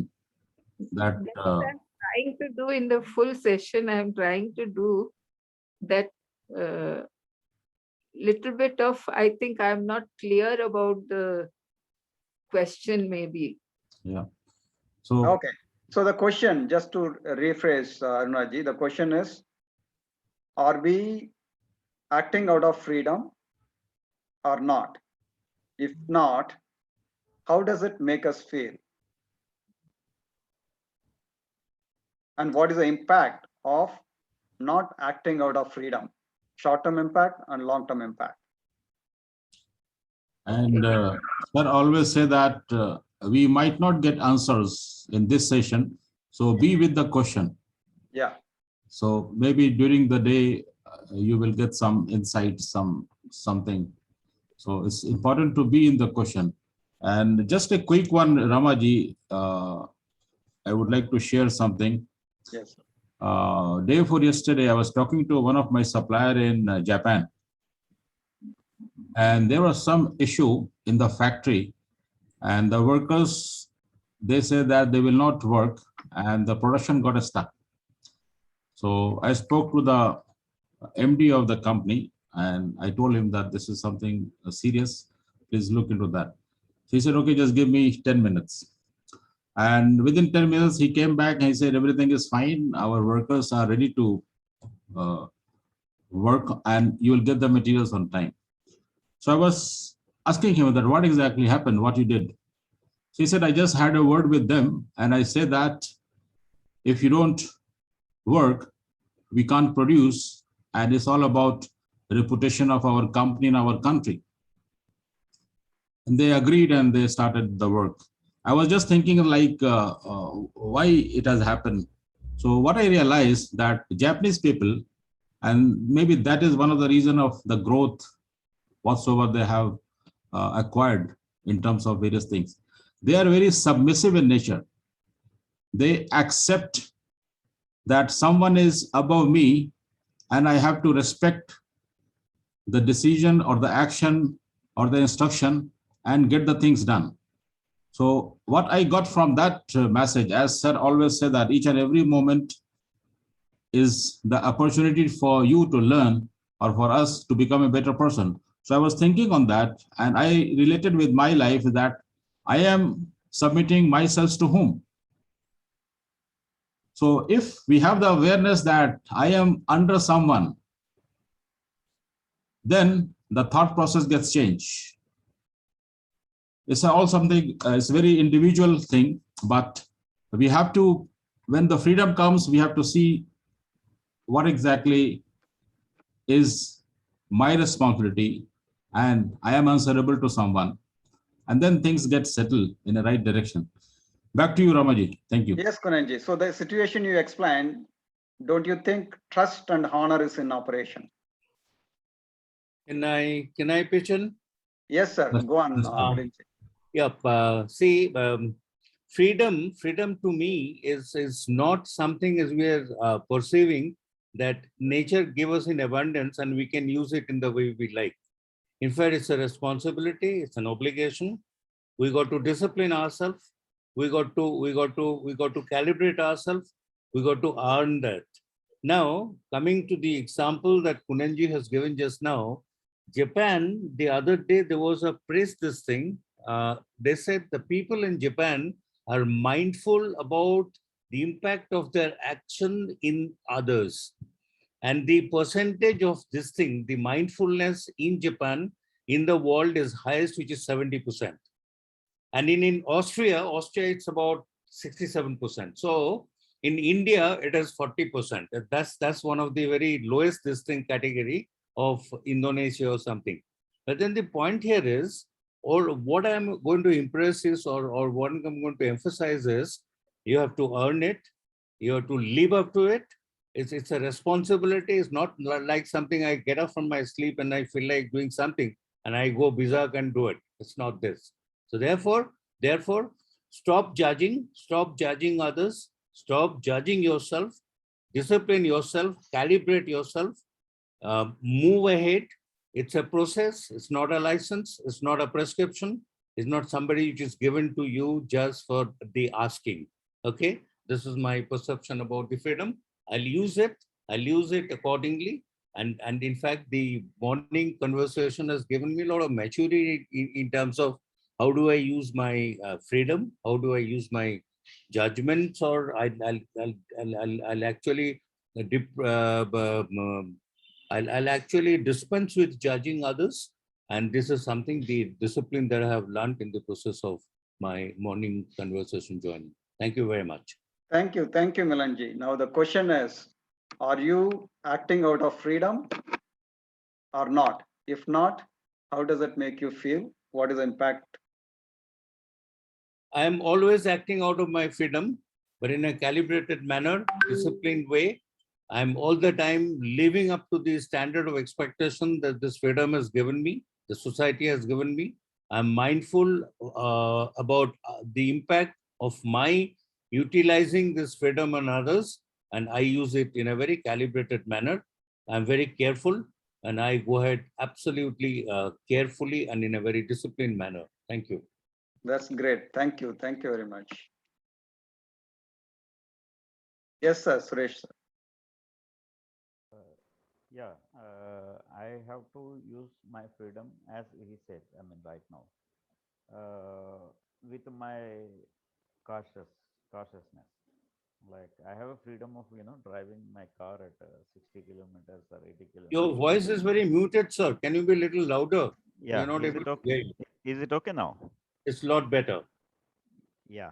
that. That's what I'm trying to do in the full session. I'm trying to do that little bit of, I think I'm not clear about the question maybe. Yeah. So okay. So the question, just to rephrase, Arunaji, the question is, are we acting out of freedom or not? If not, how does it make us feel? And what is the impact of not acting out of freedom? Short-term impact and long-term impact. And sir always say that we might not get answers in this session. So be with the question. Yeah. So maybe during the day, you will get some insight, something. So it's important to be in the question. And just a quick one, Ramaji, I would like to share something. Yes. Day before yesterday, I was talking to one of my supplier in Japan. And there was some issue in the factory, and the workers, they said that they will not work, and the production got stuck. So I spoke to the MD of the company, and I told him that this is something serious. Please look into that. He said, okay, just give me 10 minutes. And within 10 minutes, he came back and he said, everything is fine. Our workers are ready to work, and you will get the materials on time. So I was asking him that what exactly happened, what you did. He said, I just had a word with them, and I said that if you don't work, we can't produce, and it's all about the reputation of our company in our country. And they agreed and they started the work. I was just thinking like why it has happened. So what I realized that Japanese people, and maybe that is one of the reason of the growth whatsoever they have acquired in terms of various things. They are very submissive in nature. They accept that someone is above me and I have to respect the decision or the action or the instruction and get the things done. So what I got from that message, as sir always said, that each and every moment is the opportunity for you to learn or for us to become a better person. So I was thinking on that, and I related with my life that I am submitting myself to whom? So if we have the awareness that I am under someone, then the thought process gets changed. It's all something, it's a very individual thing, but we have to, when the freedom comes, we have to see what exactly is my responsibility and I am answerable to someone, and then things get settled in the right direction. Back to you, Ramaji. Thank you. Yes, Kunanji. So the situation you explained, don't you think trust and honor is in operation? Can I pitch in? Yes, sir. Go on. See, freedom to me is not something as we are perceiving that nature gives us in abundance and we can use it in the way we like. In fact, it's a responsibility, it's an obligation. We got to discipline ourselves. We got to calibrate ourselves. We got to earn that. Now, coming to the example that Kunanji has given just now, Japan, the other day there was a press this thing. They said the people in Japan are mindful about the impact of their action in others. And the percentage of this thing, the mindfulness in Japan, in the world is highest, which is 70%. And in Austria, it's about 67%. So in India, it is 40%. That's one of the very lowest this thing category of Indonesia or something. But then the point here is, or what I'm going to impress is, or what I'm going to emphasize is, you have to earn it, you have to live up to it, It's a responsibility. It's not like something I get up from my sleep and I feel like doing something and I go berserk and do it. It's not this. So therefore, stop judging others, stop judging yourself, discipline yourself, calibrate yourself, move ahead. It's a process. It's not a license. It's not a prescription. It's not somebody which is given to you just for the asking. Okay. This is my perception about the freedom. I'll use it accordingly. And in fact, the morning conversation has given me a lot of maturity in terms of how do I use my freedom? How do I use my judgments? Or I'll actually I'll actually dispense with judging others. And this is something, the discipline that I have learned in the process of my morning conversation joining. Thank you very much. Thank you, Milanji. Now the question is, are you acting out of freedom or not? If not, how does it make you feel? What is the impact? I am always acting out of my freedom, but in a calibrated manner, disciplined way. I'm all the time living up to the standard of expectation that this freedom has given me, the society has given me. I'm mindful about the impact of my utilizing this freedom on others, and I use it in a very calibrated manner. I'm very careful, and I go ahead absolutely carefully and in a very disciplined manner. Thank you. That's great. Thank you very much. Yes, sir, Suresh. Sir. Yeah, I have to use my freedom as he said, I mean, right now, with my cautiousness. Like I have a freedom of, driving my car at 60 kilometers or 80 kilometers. Your voice is very muted, sir. Can you be a little louder? Yeah, We're not able to hear you. Is it okay now? It's a lot better. Yeah.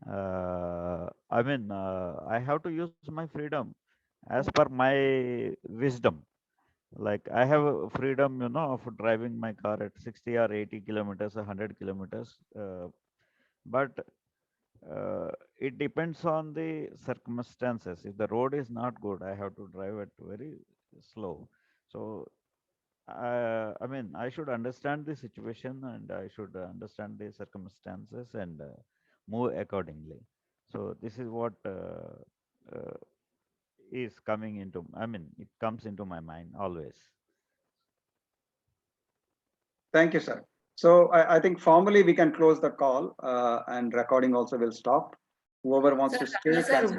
I mean, I have to use my freedom as per my wisdom. Like I have a freedom, of driving my car at 60 or 80 kilometers, 100 kilometers. But it depends on the circumstances. If the road is not good, I have to drive it very slow. So, I mean, I should understand the situation and I should understand the circumstances and move accordingly. So this is what is coming into, I mean, it comes into my mind always. Thank you, sir. So I think formally we can close the call and recording also will stop. Whoever wants to stay can.